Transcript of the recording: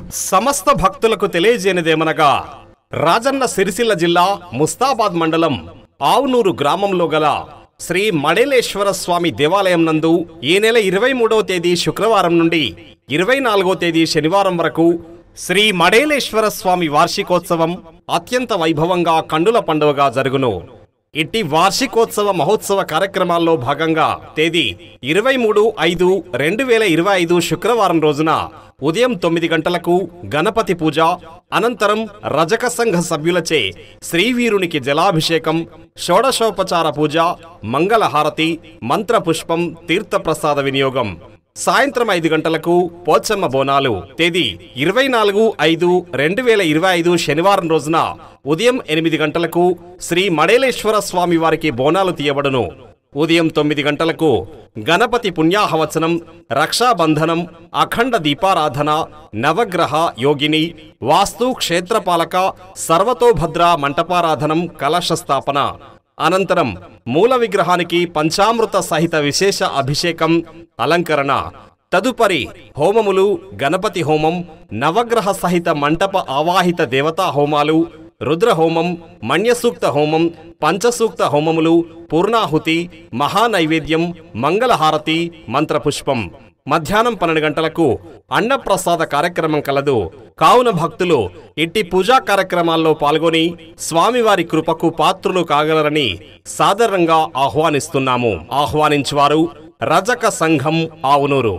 సమస్త భక్తులకు తెలియజేయనిదేమనగా రాజన్న సిరిసిల్ల జిల్లా ముస్తాబాద్ మండలం ఆవునూరు గ్రామంలో గల శ్రీ మడేలేశ్వర స్వామి దేవాలయం నందు ఈ నెల 23వ తేదీ శుక్రవారం నుండి 24వ తేదీ శనివారం వరకు శ్రీ మడేలేశ్వర స్వామి వార్షికోత్సవం అత్యంత వైభవంగా కండుల పండుగగా జరుగును. ఇట్టి వార్షికోత్సవ మహోత్సవ కార్యక్రమాల్లో భాగంగా తేదీ 23/5/2025 శుక్రవారం రోజున ఉదయం 9 గంటలకు గణపతి పూజ అనంతరం రజక సంఘ సభ్యులచే శ్రీవీరునికి జలాభిషేకం, షోడశోపచార పూజ, మంగళహారతి, మంత్రపుష్పం, తీర్థప్రసాద వినియోగం. సాయంత్రం 5 గంటలకు పోచమ్మ బోనాలు. తేదీ 24/5/2025 శనివారం రోజున ఉదయం 8 గంటలకు శ్రీ మడేలేశ్వర స్వామి వారికి బోనాలు తీయబడును. ఉదయం 9 గంటలకు గణపతి పుణ్యాహవచనం, రక్షాబంధనం, అఖండ దీపారాధన, నవగ్రహ యోగిని, వాస్తు క్షేత్రపాలక, సర్వతోభద్ర మంటపారాధనం, కలశస్థాపన. అనంతరం మూల విగ్రహానికి పంచామృత సహిత విశేష అభిషేకం, అలంకరణ. తదుపరి హోమములు, గణపతి హోమం, నవగ్రహ సహిత మంటప ఆవాహిత దేవతా హోమాలు, రుద్రహోమం, మన్యసూక్త హోమం, పంచసూక్త హోమములు, పూర్ణాహుతి, మహానైవేద్యం, మంగళహారతి, మంత్రపుష్పం. మధ్యాహ్నం 12 గంటలకు అన్నప్రసాద కార్యక్రమం కలదు. కావున భక్తులు ఇట్టి పూజా కార్యక్రమాల్లో పాల్గొని స్వామివారి కృపకు పాత్రులు కాగలరని సాదరంగా ఆహ్వానిస్తున్నాము. ఆహ్వానించువారు రజక సంఘం, ఆవునూరు.